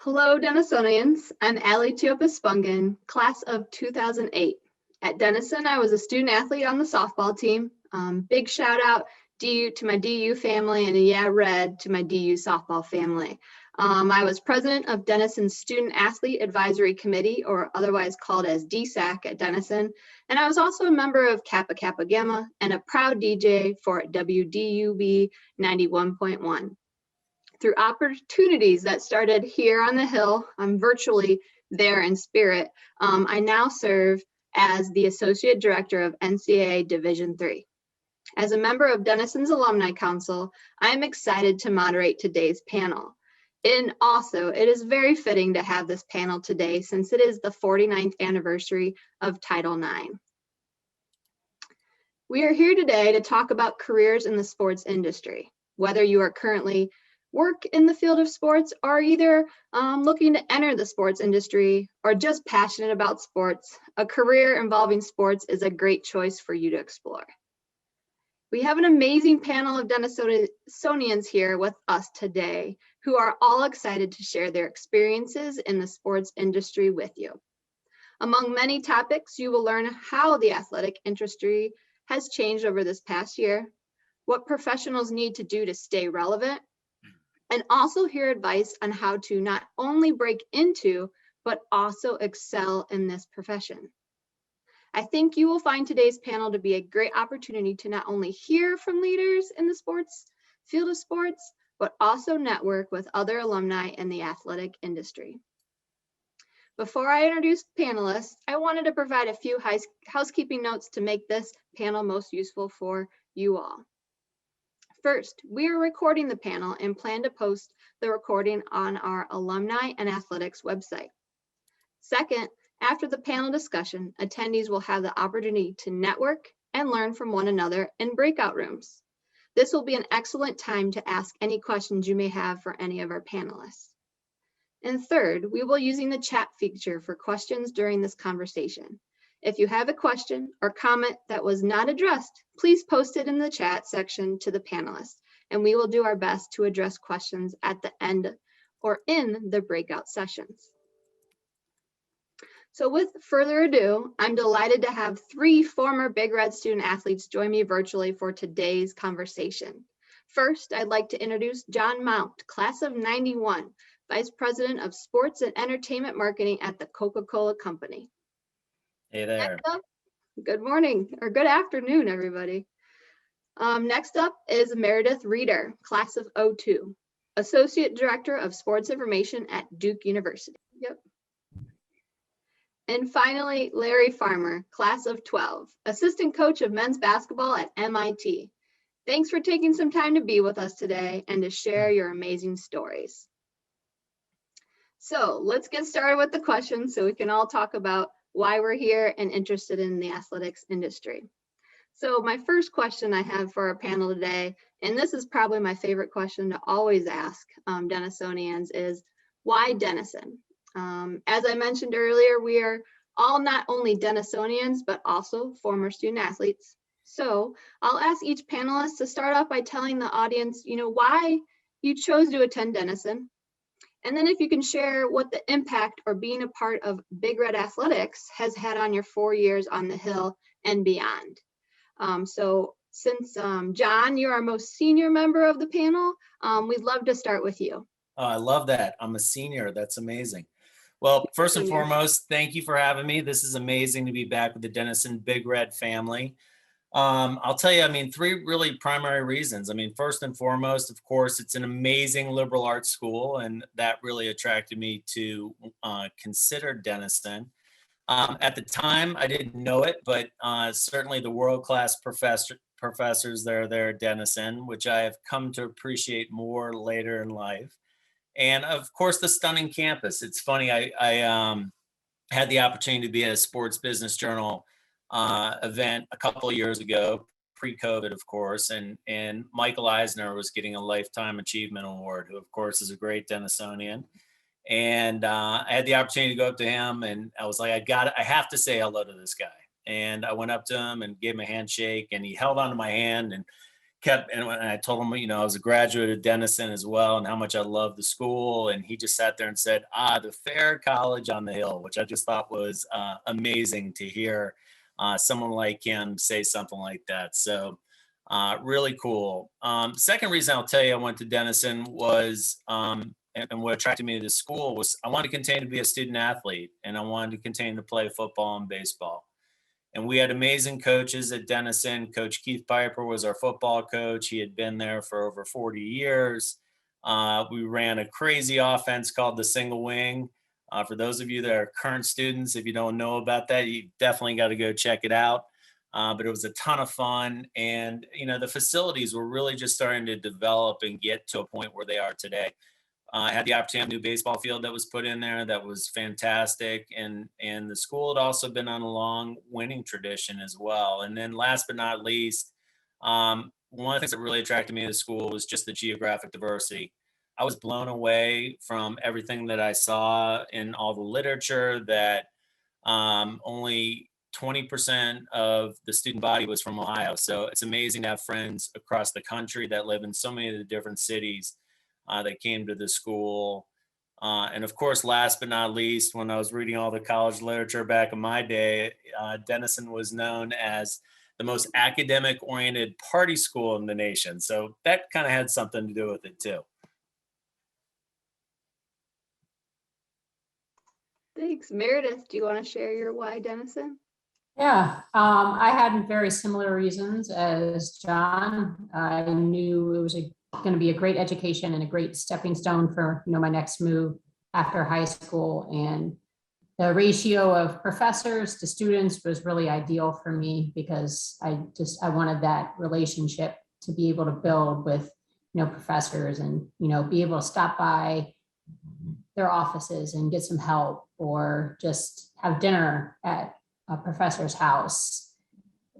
Hello, Denisonians. I'm Allie Teopa-Spungen, class of 2008. At Denison, I was a student athlete on the softball team. Big shout out to my DU family, and yeah, red to my DU softball family. I was president of Denison's Student Athlete Advisory Committee, or otherwise called as DSAC at Denison. And I was also a member of Kappa Kappa Gamma and a proud DJ for WDUB 91.1. Through opportunities that started here on the Hill, I'm virtually there in spirit. I now serve as the Associate Director of NCAA Division III. As a member of Denison's Alumni Council, I am excited to moderate today's panel. And also, it is very fitting to have this panel today since it is the 49th anniversary of Title IX. We are here today to talk about careers in the sports industry. Whether you are currently work in the field of sports or either looking to enter the sports industry or just passionate about sports, a career involving sports is a great choice for you to explore. We have an amazing panel of Denisonians here with us today who are all excited to share their experiences in the sports industry with you. Among many topics, you will learn how the athletic industry has changed over this past year, what professionals need to do to stay relevant, and also hear advice on how to not only break into, but also excel in this profession. I think you will find today's panel to be a great opportunity to not only hear from leaders in the field of sports, but also network with other alumni in the athletic industry. Before I introduce panelists, I wanted to provide a few housekeeping notes to make this panel most useful for you all. First, we are recording the panel and plan to post the recording on our Alumni and Athletics website. Second, after the panel discussion, attendees will have the opportunity to network and learn from one another in breakout rooms. This will be an excellent time to ask any questions you may have for any of our panelists. And third, we will be using the chat feature for questions during this conversation. If you have a question or comment that was not addressed, please post it in the chat section to the panelists, and we will do our best to address questions at the end or in the breakout sessions. So with further ado, I'm delighted to have three former Big Red student athletes join me virtually for today's conversation. First, I'd like to introduce John Mount, class of 91, Vice President of Sports and Entertainment Marketing at the Coca-Cola Company. Hey there. Next up, good morning or good afternoon, everybody. Next up is Meredith Reeder, class of 02, Associate Director of Sports Information at Duke University. Yep. And finally, Larry Farmer, class of 12, Assistant Coach of Men's Basketball at MIT. Thanks for taking some time to be with us today and to share your amazing stories. So let's get started with the questions so we can all talk about why we're here and interested in the athletics industry. So my first question I have for our panel today, and this is probably my favorite question to always ask Denisonians, is why Denison? As I mentioned earlier, we are all not only Denisonians, but also former student athletes. So I'll ask each panelist to start off by telling the audience, why you chose to attend Denison. And then if you can share what the impact or being a part of Big Red Athletics has had on your 4 years on the Hill and beyond. So since John, you're our most senior member of the panel, we'd love to start with you. Oh, I love that. I'm a senior. That's amazing. Well, first and foremost, thank you for having me. This is amazing to be back with the Denison Big Red family. I'll tell you, three really primary reasons. First and foremost, of course, it's an amazing liberal arts school, and that really attracted me to consider Denison. At the time, I didn't know it, but certainly the world-class professors that are there at Denison, which I have come to appreciate more later in life. And of course, the stunning campus. It's funny, I had the opportunity to be at a Sports Business Journal event a couple of years ago, pre-COVID, of course, and Michael Eisner was getting a Lifetime Achievement Award, who, of course, is a great Denisonian. And I had the opportunity to go up to him, and I was like, I have to say hello to this guy. And I went up to him and gave him a handshake, and he held onto my hand and kept, and when I told him, I was a graduate of Denison as well and how much I loved the school. And he just sat there and said, the Fair College on the Hill, which I just thought was amazing to hear someone like him say something like that. So really cool. Second reason I'll tell you I went to Denison was, and what attracted me to the school was I wanted to continue to be a student athlete, and I wanted to continue to play football and baseball. And we had amazing coaches at Denison. Coach Keith Piper was our football coach. He had been there for over 40 years. We ran a crazy offense called the single wing. For those of you that are current students, if you don't know about that, you definitely got to go check it out. But it was a ton of fun. And, the facilities were really just starting to develop and get to a point where they are today. I had the opportunity to do a baseball field that was put in there that was fantastic. And the school had also been on a long winning tradition as well. And then last but not least, one of the things that really attracted me to the school was just the geographic diversity. I was blown away from everything that I saw in all the literature that only 20% of the student body was from Ohio. So it's amazing to have friends across the country that live in so many of the different cities that came to the school. And of course, last but not least, when I was reading all the college literature back in my day, Denison was known as the most academic-oriented party school in the nation. So that kind of had something to do with it too. Thanks. Meredith, do you want to share your why Denison? Yeah, I had very similar reasons as John. I knew it was going to be a great education and a great stepping stone for my next move after high school. And the ratio of professors to students was really ideal for me because I wanted that relationship to be able to build with professors and be able to stop by their offices and get some help or just have dinner at a professor's house,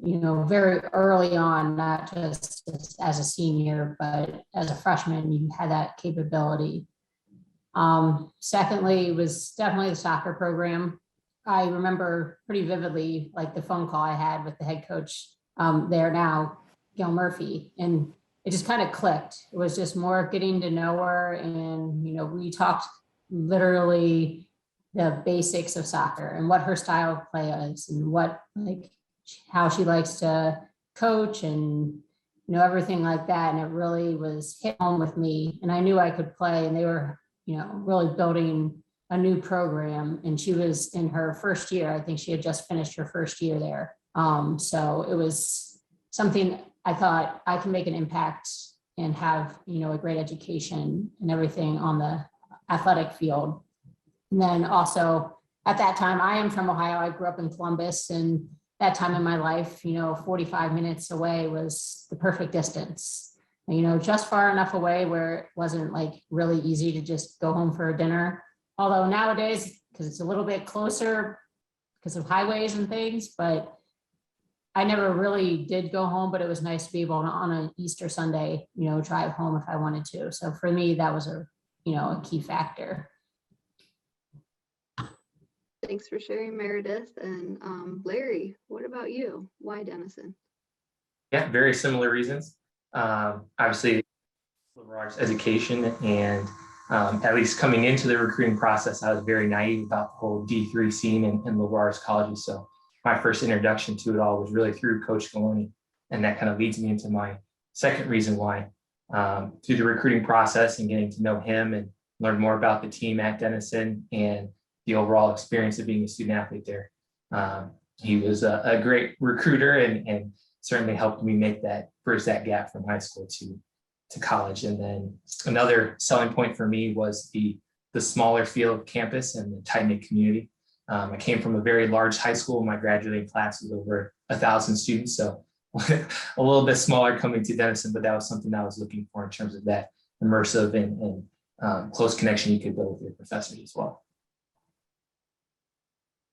very early on, not just as a senior, but as a freshman, you had that capability. Secondly, was definitely the soccer program. I remember pretty vividly, like the phone call I had with the head coach there now, Gail Murphy, and it just kind of clicked. It was just more getting to know her, and we talked literally the basics of soccer and what her style of play is and how she likes to coach and everything like that. And it really was hit home with me, and I knew I could play, and they were really building a new program, and she was in her first year. I think she had just finished her first year there. So it was something I thought I can make an impact and have a great education and everything on the athletic field. And then also at that time, I am from Ohio. I grew up in Columbus, and that time in my life, 45 minutes away was the perfect distance, just far enough away where it wasn't really easy to just go home for a dinner. Although nowadays, because it's a little bit closer because of highways and things, but I never really did go home, but it was nice to be able to, on an Easter Sunday, drive home if I wanted to. So for me, that was a key factor. Thanks for sharing, Meredith. And Larry, what about you? Why Denison? Yeah, very similar reasons. Obviously, liberal arts education, and at least coming into the recruiting process, I was very naive about the whole D3 scene in liberal arts colleges. So my first introduction to it all was really through Coach Galoni. And that kind of leads me into my second reason why. Through the recruiting process and getting to know him and learn more about the team at Denison and the overall experience of being a student athlete there. He was a great recruiter and certainly helped me make bridge that gap from high school to college. And then another selling point for me was the smaller feel of campus and the tight-knit community. I came from a very large high school. My graduating class was over 1,000 students, so a little bit smaller coming to Denison, but that was something I was looking for in terms of that immersive and close connection you could build with your professors as well.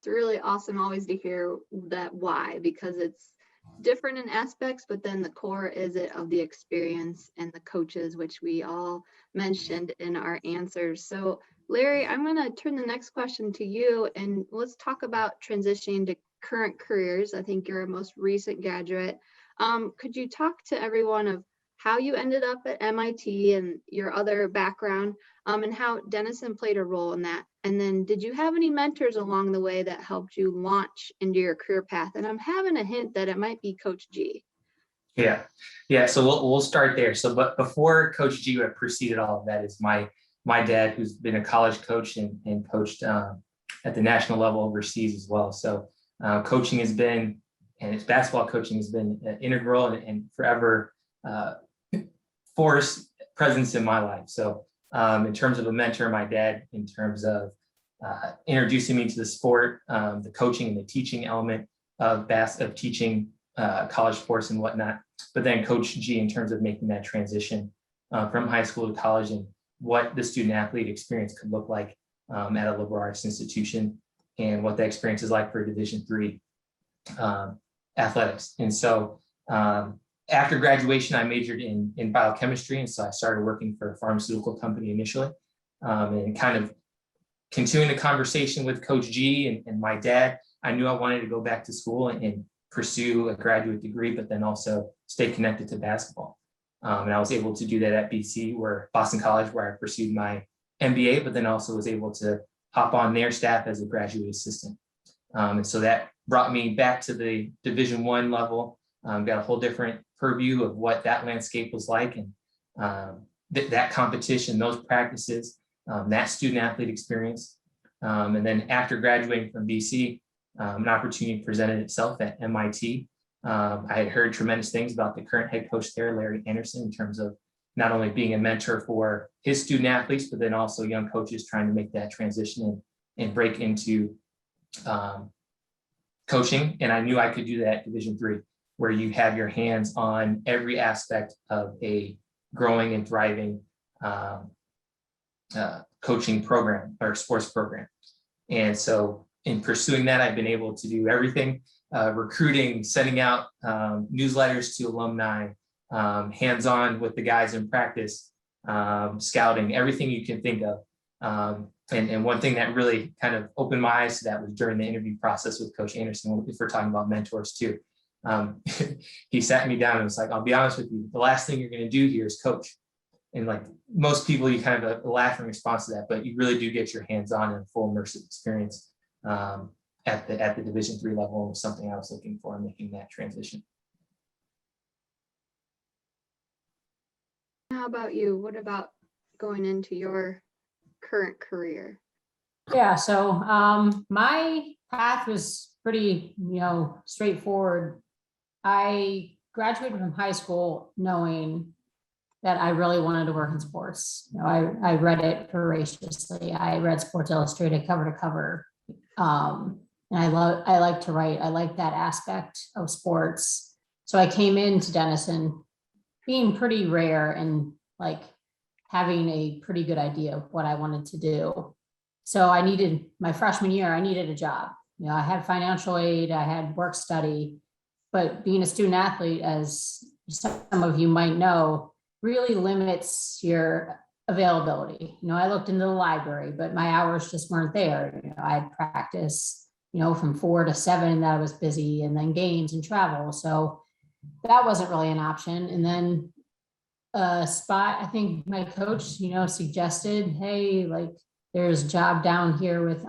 It's really awesome always to hear that why, because it's different in aspects, but then the core is it of the experience and the coaches, which we all mentioned in our answers. So Larry, I'm going to turn the next question to you, and let's talk about transitioning to current careers. I think you're a most recent graduate. Could you talk to everyone of how you ended up at MIT and your other background, and how Denison played a role in that. And then did you have any mentors along the way that helped you launch into your career path? And I'm having a hint that it might be Coach G. Yeah. So we'll start there. So, but before Coach G, what preceded all of that is my dad, who's been a college coach and coached at the national level overseas as well. So coaching has been, and his basketball coaching has been integral and forever force presence in my life. So in terms of a mentor, my dad, in terms of introducing me to the sport, the coaching and the teaching element of teaching college sports and whatnot, but then Coach G in terms of making that transition from high school to college and what the student athlete experience could look like at a liberal arts institution and what that experience is like for Division III athletics. And so after graduation, I majored in biochemistry. And so I started working for a pharmaceutical company initially and kind of continuing the conversation with Coach G and my dad. I knew I wanted to go back to school and pursue a graduate degree, but then also stay connected to basketball. And I was able to do that at Boston College, where I pursued my MBA, but then also was able to hop on their staff as a graduate assistant. And so that brought me back to the Division I level, got a whole different purview of what that landscape was like. And that competition, those practices, that student athlete experience. And then after graduating from BC, an opportunity presented itself at MIT. I had heard tremendous things about the current head coach there, Larry Anderson, in terms of not only being a mentor for his student athletes, but then also young coaches trying to make that transition and break into coaching. And I knew I could do that at Division III, where you have your hands on every aspect of a growing and thriving coaching program or sports program. And so in pursuing that, I've been able to do everything, recruiting, sending out newsletters to alumni, hands-on with the guys in practice, scouting, everything you can think of. And one thing that really kind of opened my eyes to that was during the interview process with Coach Anderson, if we're talking about mentors too. He sat me down and was like, I'll be honest with you, the last thing you're going to do here is coach. And like most people, you kind of laugh in response to that, but you really do get your hands-on and full immersive experience at the Division III level. Was something I was looking for in making that transition. How about you? What about going into your current career? Yeah, so my path was pretty, straightforward. I graduated from high school knowing that I really wanted to work in sports. I read it voraciously. I read Sports Illustrated cover to cover. And I like to write. I like that aspect of sports. So I came into Denison being pretty rare and like having a pretty good idea of what I wanted to do. So my freshman year, I needed a job. I had financial aid, I had work study, but being a student athlete, as some of you might know, really limits your availability. I looked into the library, but my hours just weren't there. I had practice, from 4 to 7 that I was busy, and then games and travel. So that wasn't really an option. And then a spot, I think my coach, suggested, hey, like there's a job down here with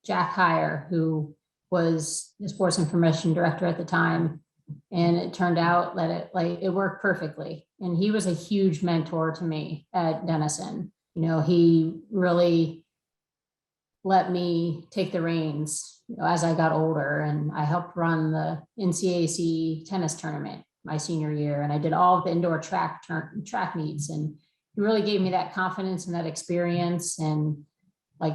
Jack Heyer, who was the sports information director at the time. And it turned out that it worked perfectly. And he was a huge mentor to me at Denison. He really let me take the reins as I got older, and I helped run the NCAC tennis tournament my senior year. And I did all of the indoor track meets, and he really gave me that confidence and that experience and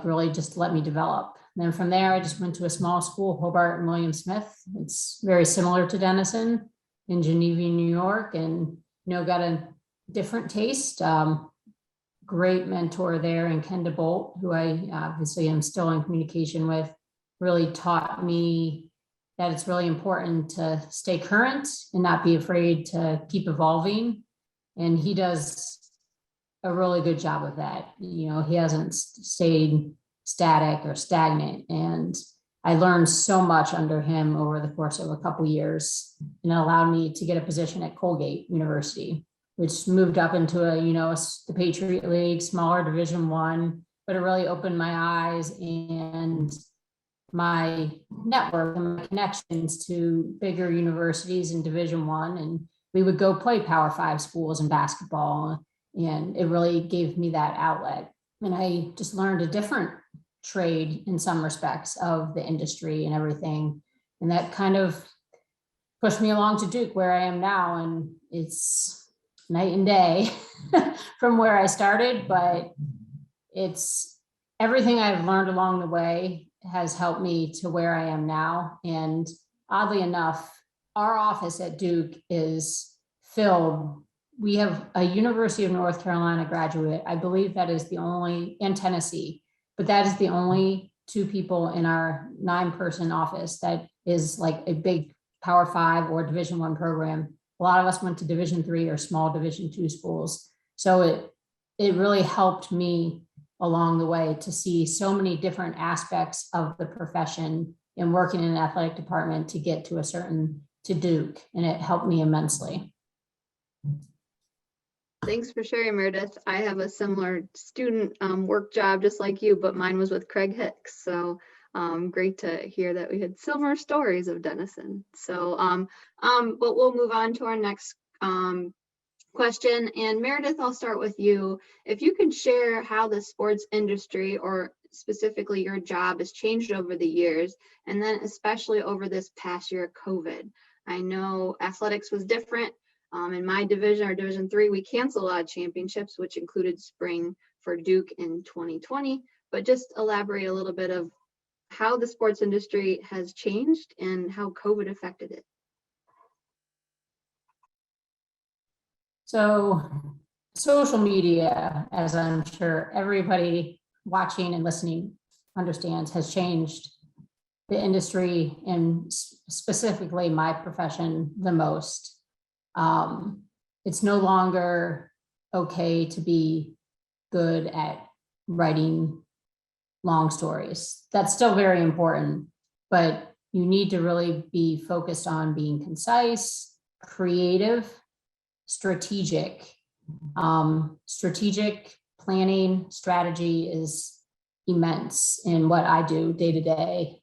really just let me develop. And then from there, I just went to a small school, Hobart and William Smith. It's very similar to Denison in Geneva, New York, and, got a different taste. Great mentor there, and Ken DeBolt, who I obviously am still in communication with, really taught me that it's really important to stay current and not be afraid to keep evolving. And he does a really good job of that. He hasn't stayed static or stagnant. And I learned so much under him over the course of a couple years, and it allowed me to get a position at Colgate University. which moved up into the Patriot League, smaller Division I, but it really opened my eyes and my network and my connections to bigger universities in Division I. And we would go play Power 5 schools in basketball, and it really gave me that outlet. And I just learned a different trade in some respects of the industry and everything. And that kind of pushed me along to Duke, where I am now. And it's night and day from where I started, but it's everything I've learned along the way has helped me to where I am now. And oddly enough, our office at Duke is filled. We have a University of North Carolina graduate. I believe that is the only, in Tennessee, but that is the only 2 people in our 9-person office that is like a big Power 5 or Division I program. A lot of us went to Division III or small Division II schools. So it really helped me along the way to see so many different aspects of the profession and working in an athletic department to get to Duke. And it helped me immensely. Thanks for sharing, Meredith. I have a similar student work job just like you, but mine was with Craig Hicks. So great to hear that we had similar stories of Denison. So, but we'll move on to our next question. And Meredith, I'll start with you. If you could share how the sports industry, or specifically your job, has changed over the years, and then especially over this past year of COVID. I know athletics was different. In my division, our Division III, we canceled a lot of championships, which included spring for Duke in 2020. But just elaborate a little bit of how the sports industry has changed and how COVID affected it. So social media, as I'm sure everybody watching and listening understands, has changed the industry and specifically my profession the most. It's no longer okay to be good at writing long stories. That's still very important, but you need to really be focused on being concise, creative, strategic. Strategic planning strategy is immense in what I do day to day.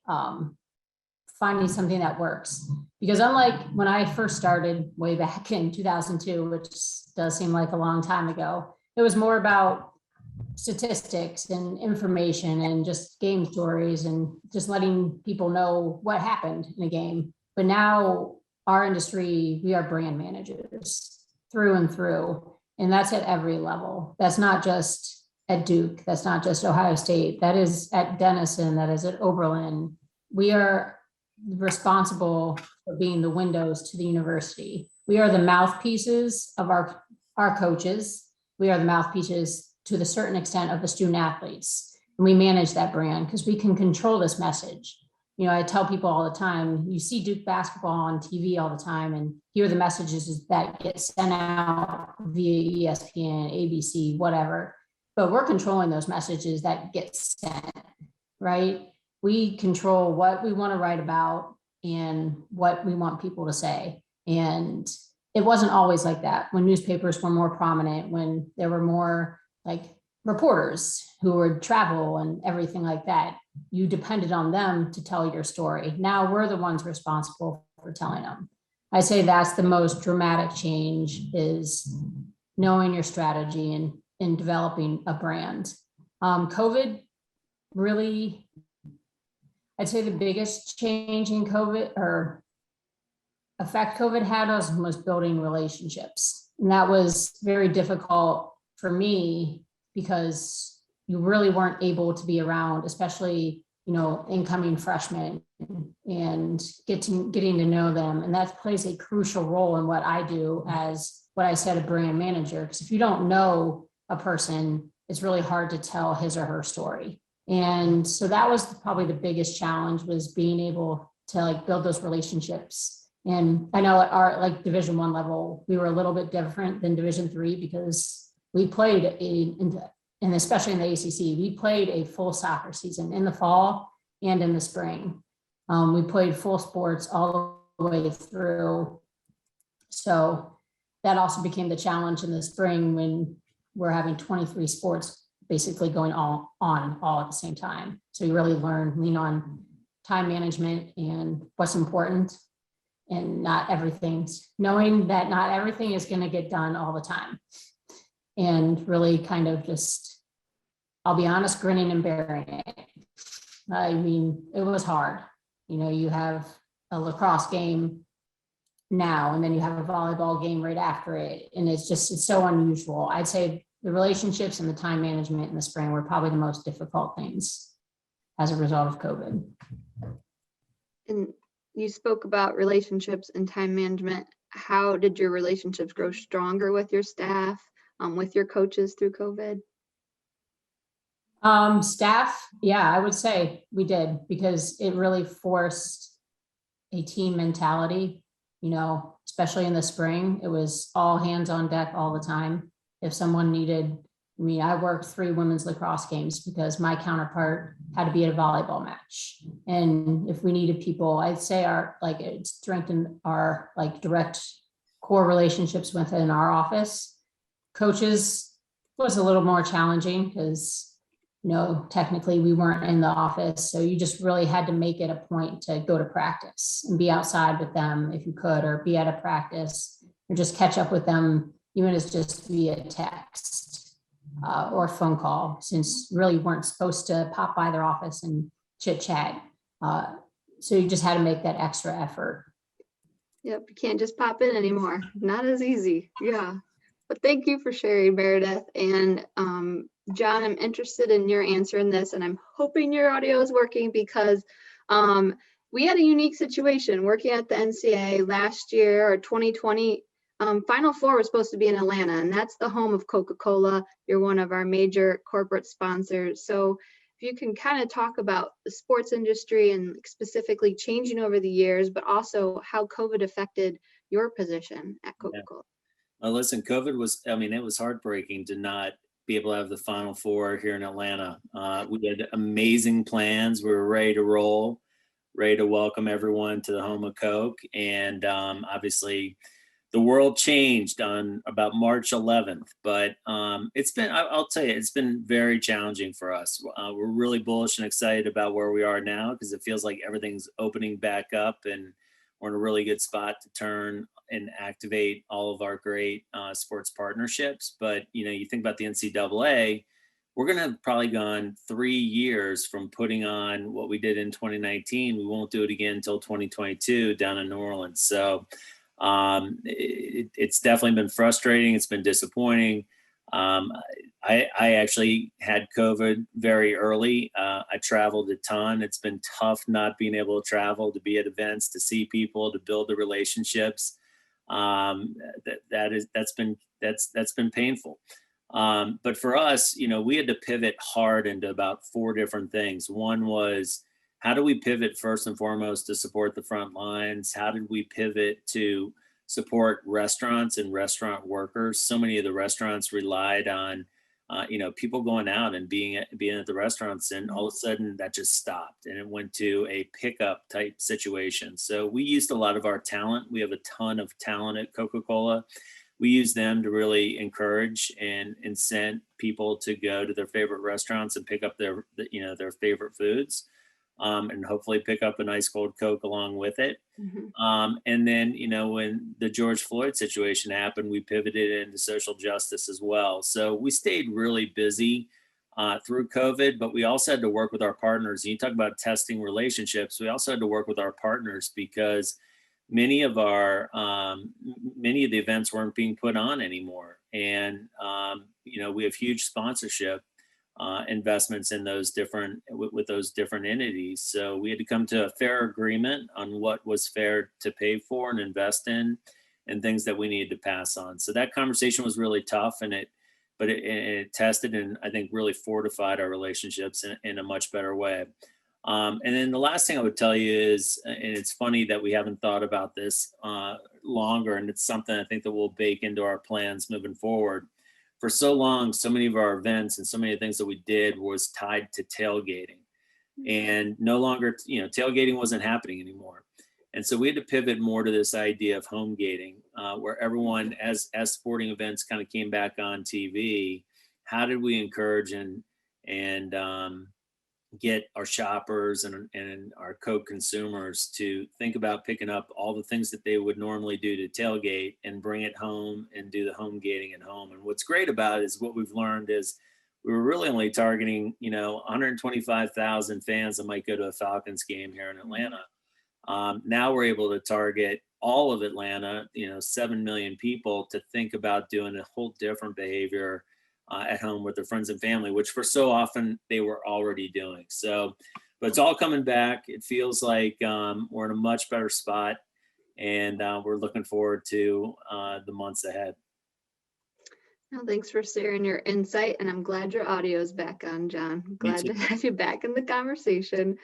Finding something that works. Because unlike when I first started way back in 2002, which does seem like a long time ago, it was more about statistics and information and just game stories and just letting people know what happened in a game. But now our industry, we are brand managers through and through. And that's at every level. That's not just at Duke. That's not just Ohio State. That is at Denison. That is at Oberlin. We are responsible for being the windows to the university. We are the mouthpieces of our coaches. We are the mouthpieces to the certain extent of the student athletes. And we manage that brand because we can control this message. I tell people all the time, you see Duke basketball on TV all the time, and here are the messages that get sent out via ESPN, ABC, whatever. But we're controlling those messages that get sent, right? We control what we want to write about and what we want people to say. And it wasn't always like that. When newspapers were more prominent, when there were more like reporters who would travel and everything like that, you depended on them to tell your story. Now we're the ones responsible for telling them. I say that's the most dramatic change, is knowing your strategy and developing a brand. COVID really, I'd say the biggest change in COVID, or effect COVID had us, was building relationships. And that was very difficult for me because you really weren't able to be around, especially, incoming freshmen, and getting to know them. And that plays a crucial role in what I do as what I said, a brand manager. Because if you don't know a person, it's really hard to tell his or her story. And so that was probably the biggest challenge, was being able to build those relationships. And I know at our Division I level, we were a little bit different than Division III because we played and especially in the ACC, we played a full soccer season in the fall and in the spring. We played full sports all the way through. So that also became the challenge in the spring when we're having 23 sports basically going all at the same time. So you really lean on time management and what's important, and knowing that not everything is going to get done all the time. And really kind of just, I'll be honest, grinning and bearing it. I mean, it was hard. You know, you have a lacrosse game now, and then you have a volleyball game right after it. And it's so unusual. I'd say the relationships and the time management in the spring were probably the most difficult things as a result of COVID. And you spoke about relationships and time management. How did your relationships grow stronger with your staff, with your coaches through COVID? Staff, yeah, I would say we did, because it really forced a team mentality, you know, especially in the spring. It was all hands on deck all the time. If someone needed, I worked 3 women's lacrosse games because my counterpart had to be at a volleyball match. And if we needed people, I'd say it strengthened our direct core relationships within our office. Coaches was a little more challenging because, you know, technically we weren't in the office. So you just really had to make it a point to go to practice and be outside with them if you could, or be at a practice, or just catch up with them, even if it's just via text or phone call, since really you weren't supposed to pop by their office and chit chat. So you just had to make that extra effort. Yep, you can't just pop in anymore. Not as easy. Yeah. But thank you for sharing, Meredith. And John, I'm interested in your answer in this, and I'm hoping your audio is working, because we had a unique situation working at the NCAA last year, or 2020. Final Four was supposed to be in Atlanta, and that's the home of Coca-Cola. You're one of our major corporate sponsors. So if you can kind of talk about the sports industry and specifically changing over the years, but also how COVID affected your position at Coca-Cola. Listen, COVID was, it was heartbreaking to not be able to have the Final Four here in Atlanta. We had amazing plans. We were ready to roll, ready to welcome everyone to the home of Coke. And obviously the world changed on about March 11th, but it's been, I'll tell you, it's been very challenging for us. We're really bullish and excited about where we are now, because it feels like everything's opening back up, and we're in a really good spot to turn and activate all of our great sports partnerships. But, you know, you think about the NCAA, we're going to have probably gone 3 years from putting on what we did in 2019. We won't do it again until 2022 down in New Orleans. So it's definitely been frustrating. It's been disappointing. I actually had COVID very early. I traveled a ton. It's been tough not being able to travel, to be at events, to see people, to build the relationships. That's been painful. But for us, you know, we had to pivot hard into about 4 different things. One was, how do we pivot first and foremost to support the front lines? How did we pivot to support restaurants and restaurant workers? So many of the restaurants relied on, people going out and being at the restaurants, and all of a sudden that just stopped, and it went to a pickup type situation. So we used a lot of our talent. We have a ton of talent at Coca-Cola. We use them to really encourage and incent people to go to their favorite restaurants and pick up their favorite foods. And hopefully pick up an ice cold Coke along with it. Mm-hmm. And then, you know, when the George Floyd situation happened, we pivoted into social justice as well. So we stayed really busy through COVID, but we also had to work with our partners. And you talk about testing relationships. We also had to work with our partners, because many of the events weren't being put on anymore. And, we have huge sponsorship investments in those with those different entities. So we had to come to a fair agreement on what was fair to pay for and invest in, and things that we needed to pass on. So that conversation was really tough, and it tested and I think really fortified our relationships in a much better way. And then the last thing I would tell you is, and it's funny that we haven't thought about this longer, and it's something I think that we'll bake into our plans moving forward. For so long, so many of our events and so many of the things that we did was tied to tailgating, and no longer, tailgating wasn't happening anymore. And so we had to pivot more to this idea of home gating, where everyone, as sporting events kind of came back on TV, how did we encourage and get our shoppers and our co-consumers to think about picking up all the things that they would normally do to tailgate and bring it home and do the home gating at home. And what's great about it is what we've learned is we were really only targeting, 125,000 fans that might go to a Falcons game here in Atlanta. Now we're able to target all of Atlanta, 7 million people, to think about doing a whole different behavior at home with their friends and family, which for so often they were already doing. So, but it's all coming back. It feels like we're in a much better spot, and we're looking forward to the months ahead. Well, thanks for sharing your insight, and I'm glad your audio is back on, John. Glad to have you back in the conversation.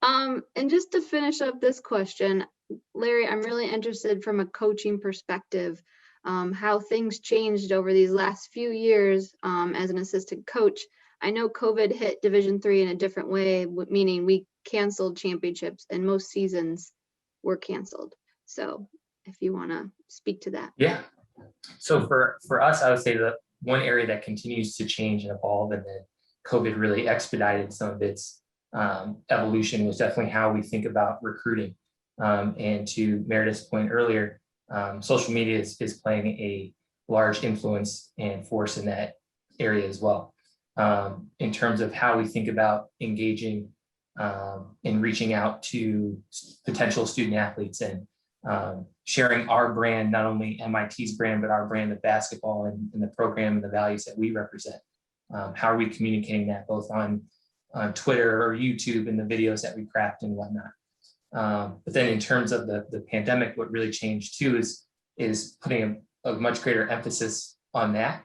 And just to finish up this question, Larry, I'm really interested from a coaching perspective, how things changed over these last few years as an assistant coach. I know COVID hit Division III in a different way, meaning we canceled championships and most seasons were canceled. So if you want to speak to that. Yeah. So for us, I would say the one area that continues to change and evolve, and then COVID really expedited some of its evolution, was definitely how we think about recruiting. And to Meredith's point earlier, social media is playing a large influence and force in that area as well. In terms of how we think about engaging and reaching out to potential student athletes and sharing our brand, not only MIT's brand, but our brand of basketball and the program and the values that we represent. How are we communicating that both on Twitter or YouTube and the videos that we craft and whatnot? But then in terms of the pandemic, what really changed too is putting a much greater emphasis on that,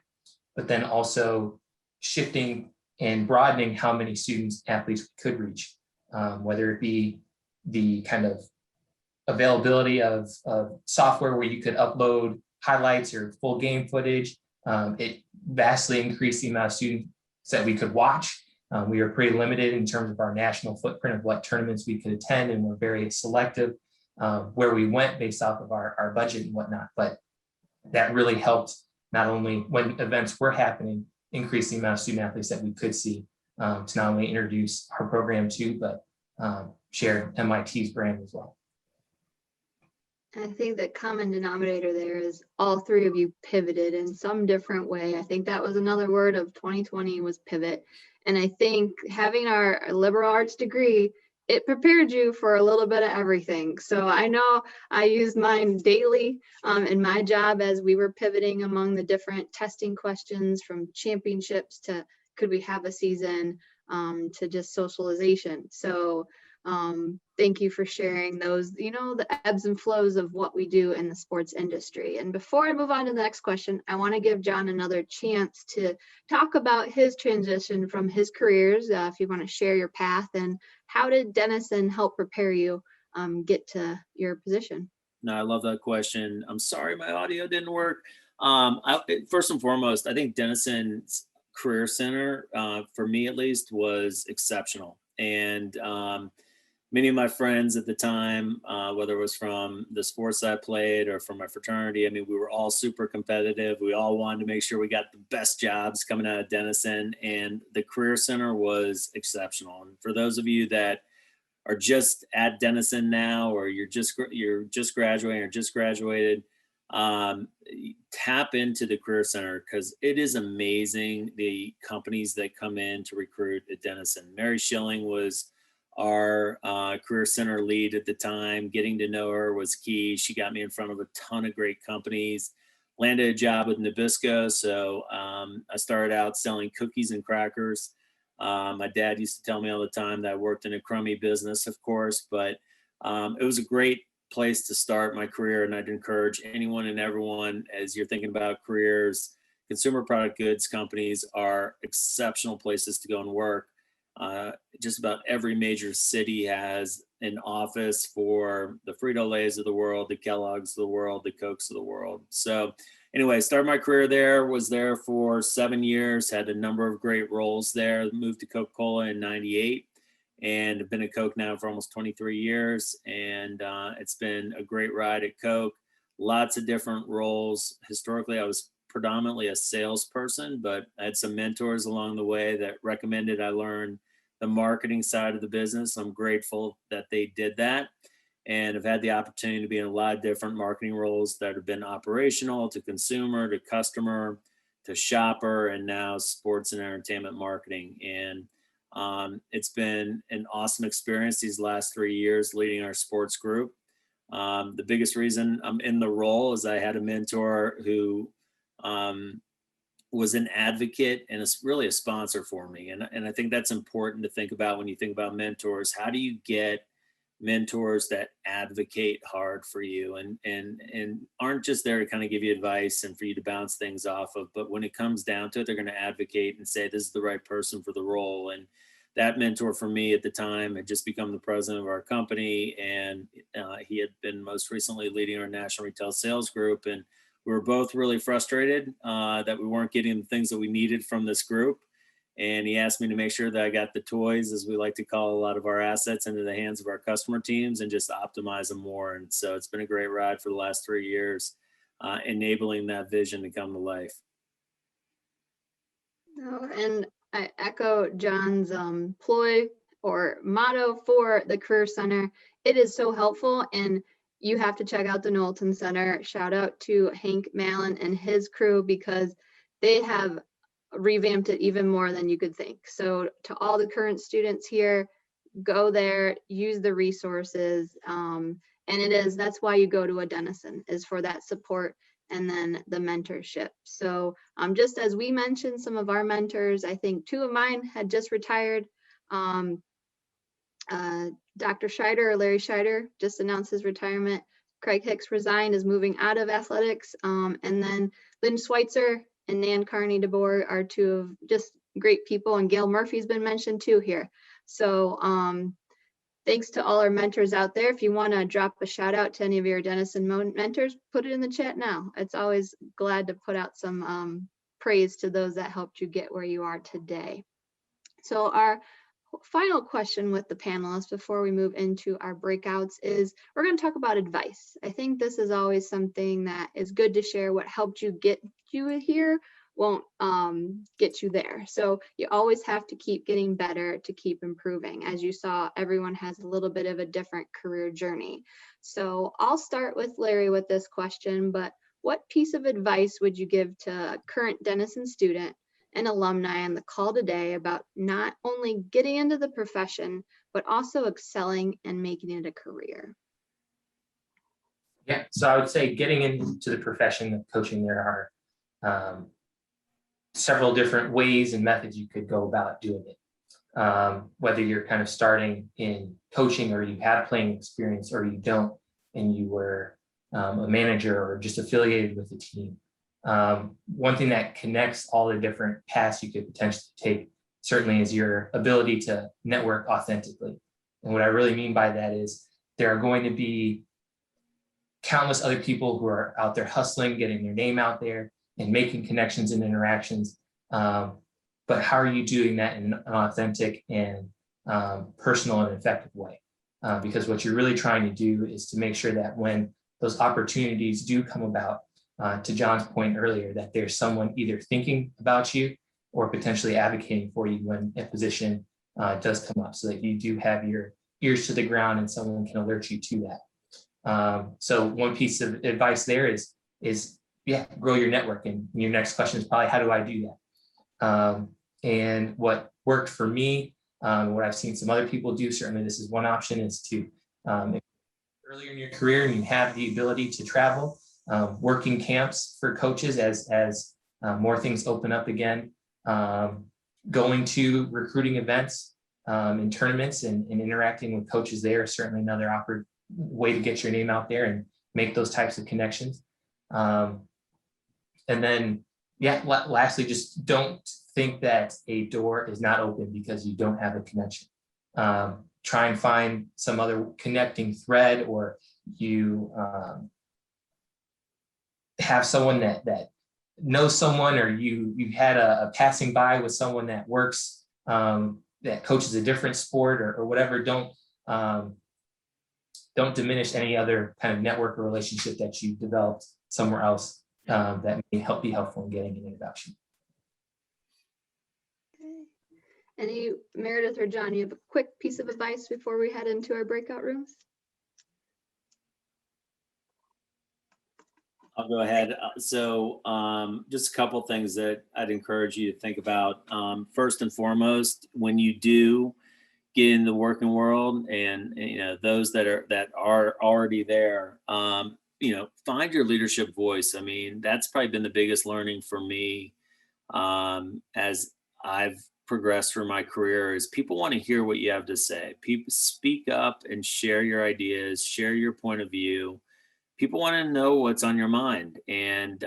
but then also shifting and broadening how many students, athletes we could reach, whether it be the kind of availability of software where you could upload highlights or full game footage. It vastly increased the amount of students that we could watch. We were pretty limited in terms of our national footprint of what tournaments we could attend, and we're very selective where we went based off of our budget and whatnot. But that really helped, not only when events were happening, increase the amount of student athletes that we could see, to not only introduce our program to, but share MIT's brand as well. I think the common denominator there is all three of you pivoted in some different way. I think that was another word of 2020 was pivot. And I think having our liberal arts degree, it prepared you for a little bit of everything. So I know I used mine daily in my job as we were pivoting among the different testing questions, from championships to could we have a season, to just socialization. So thank you for sharing those, the ebbs and flows of what we do in the sports industry. And before I move on to the next question, I want to give John another chance to talk about his transition from his careers, if you want to share your path, and how did Denison help prepare you get to your position? No, I love that question. I'm sorry my audio didn't work. First and foremost, I think Denison's Career Center, for me at least, was exceptional. And many of my friends at the time, whether it was from the sports I played or from my fraternity, we were all super competitive. We all wanted to make sure we got the best jobs coming out of Denison, and the Career Center was exceptional. And for those of you that are just at Denison now, or you're just graduating or just graduated, tap into the Career Center, because it is amazing the companies that come in to recruit at Denison. Mary Schilling was our Career Center lead at the time. Getting to know her was key. She got me in front of a ton of great companies. Landed a job with Nabisco, so I started out selling cookies and crackers. My dad used to tell me all the time that I worked in a crummy business, of course, but it was a great place to start my career. And I'd encourage anyone and everyone, as you're thinking about careers, consumer product goods companies are exceptional places to go and work. Just about every major city has an office for the Frito-Lays of the world, the Kellogg's of the world, the Cokes of the world. So anyway, started my career there, was there for 7 years, had a number of great roles there, moved to Coca-Cola in 98. and I've been at Coke now for almost 23 years. And it's been a great ride at Coke. Lots of different roles. Historically, I was predominantly a salesperson, but I had some mentors along the way that recommended I learn the marketing side of the business. I'm grateful that they did that. And I've had the opportunity to be in a lot of different marketing roles that have been operational to consumer, to customer, to shopper, and now sports and entertainment marketing. And it's been an awesome experience these last 3 years leading our sports group. The biggest reason I'm in the role is I had a mentor who was an advocate and is really a sponsor for me. And I think that's important to think about when you think about mentors. How do you get mentors that advocate hard for you and aren't just there to kind of give you advice and for you to bounce things off of, but when it comes down to it, they're going to advocate and say, this is the right person for the role. And that mentor for me at the time had just become the president of our company. And he had been most recently leading our national retail sales group. And we were both really frustrated that we weren't getting the things that we needed from this group. And he asked me to make sure that I got the toys, as we like to call a lot of our assets, into the hands of our customer teams and just optimize them more. And so it's been a great ride for the last 3 years, enabling that vision to come to life. And I echo John's ploy or motto for the Career Center. It is so helpful, and you have to check out the Knowlton Center. Shout out to Hank Mallon and his crew, because they have revamped it even more than you could think. So to all the current students here, go there, use the resources. And that's why you go to a Denison, is for that support and then the mentorship. So just as we mentioned some of our mentors, I think 2 of mine had just retired. Dr. Scheider, or Larry Scheider, just announced his retirement. Craig Hicks resigned, is moving out of athletics. And then Lynn Schweitzer and Nan Carney DeBoer are 2 of just great people. And Gail Murphy's been mentioned too here. So thanks to all our mentors out there. If you want to drop a shout out to any of your Denison mentors, put it in the chat now. It's always glad to put out some praise to those that helped you get where you are today. So our final question with the panelists before we move into our breakouts is, we're going to talk about advice. I think this is always something that is good to share. What helped you get you here won't get you there. So you always have to keep getting better to keep improving. As you saw, everyone has a little bit of a different career journey. So I'll start with Larry with this question, but what piece of advice would you give to a current Denison student and alumni on the call today about not only getting into the profession, but also excelling and making it a career? Yeah, so I would say getting into the profession of coaching, there are several different ways and methods you could go about doing it. Whether you're kind of starting in coaching, or you have playing experience, or you don't, and you were a manager or just affiliated with a team. One thing that connects all the different paths you could potentially take certainly is your ability to network authentically. And what I really mean by that is there are going to be countless other people who are out there hustling, getting their name out there and making connections and interactions. But how are you doing that in an authentic and personal and effective way? Because what you're really trying to do is to make sure that when those opportunities do come about, to John's point earlier, that there's someone either thinking about you or potentially advocating for you when a position does come up, so that you do have your ears to the ground and someone can alert you to that. So one piece of advice there is grow your network. And your next question is probably, how do I do that? And what worked for me, what I've seen some other people do, certainly this is one option, is to earlier in your career and you have the ability to travel, working camps for coaches as more things open up again, going to recruiting events and tournaments and interacting with coaches there is certainly another way to get your name out there and make those types of connections. And then, lastly, just don't think that a door is not open because you don't have a connection. Try and find some other connecting thread, or you have someone that knows someone, or you had a passing by with someone that works that coaches a different sport or whatever, don't diminish any other kind of network or relationship that you've developed somewhere else that may be helpful in getting an introduction. Any, Meredith or John, you have a quick piece of advice before we head into our breakout rooms? I'll go ahead. So just a couple things that I'd encourage you to think about. First and foremost, when you do get in the working world, and you know those that are already there, you know, find your leadership voice. I mean, that's probably been the biggest learning for me as I've progressed through my career. Is people want to hear what you have to say. People speak up and share your ideas, share your point of view. People want to know what's on your mind, and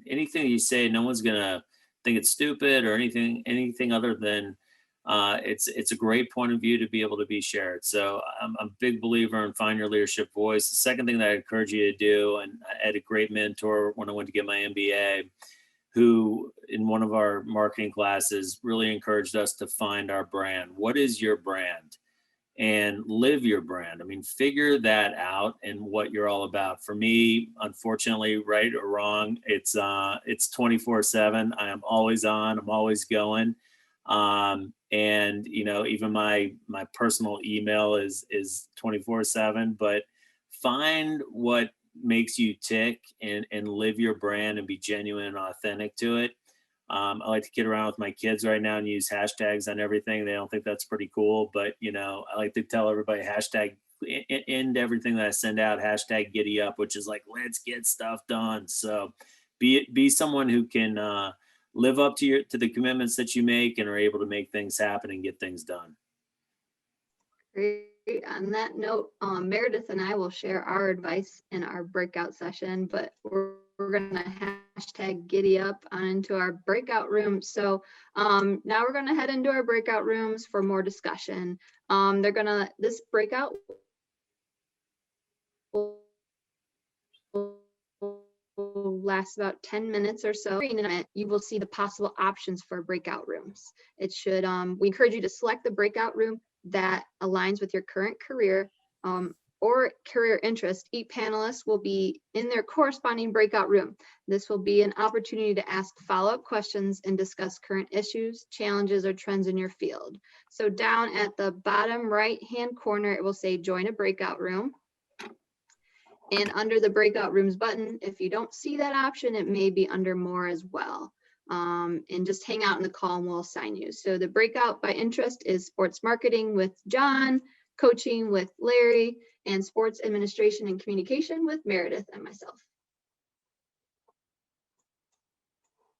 anything you say, no one's gonna think it's stupid or anything other than it's a great point of view to be able to be shared. So I'm a big believer in find your leadership voice. The second thing that I encourage you to do, and I had a great mentor when I went to get my MBA, who in one of our marketing classes really encouraged us to find our brand. What is your brand? And live your brand. I mean, figure that out and what you're all about. For me, unfortunately, right or wrong, it's 24/7. I am always on. I'm always going. And you know, even my personal email is 24/7. But find what makes you tick and live your brand and be genuine and authentic to it. I like to kid around with my kids right now and use hashtags on everything. They don't think that's pretty cool, but you know, I like to tell everybody hashtag end everything that I send out, hashtag giddy up, which is like, let's get stuff done. So be someone who can live up to the commitments that you make and are able to make things happen and get things done. Great. On that note, Meredith and I will share our advice in our breakout session, but we're going to hashtag giddy up on into our breakout room. So now we're going to head into our breakout rooms for more discussion. This breakout will last about 10 minutes or so. In a minute, you will see the possible options for breakout rooms. It should, we encourage you to select the breakout room that aligns with your current career or career interest. Each panelist will be in their corresponding breakout room. This will be an opportunity to ask follow-up questions and discuss current issues, challenges, or trends in your field. So down at the bottom right-hand corner, it will say join a breakout room. And under the breakout rooms button, if you don't see that option, it may be under more as well. And just hang out in the call and we'll assign you. So the breakout by interest is sports marketing with John, coaching with Larry, and sports administration and communication with Meredith and myself.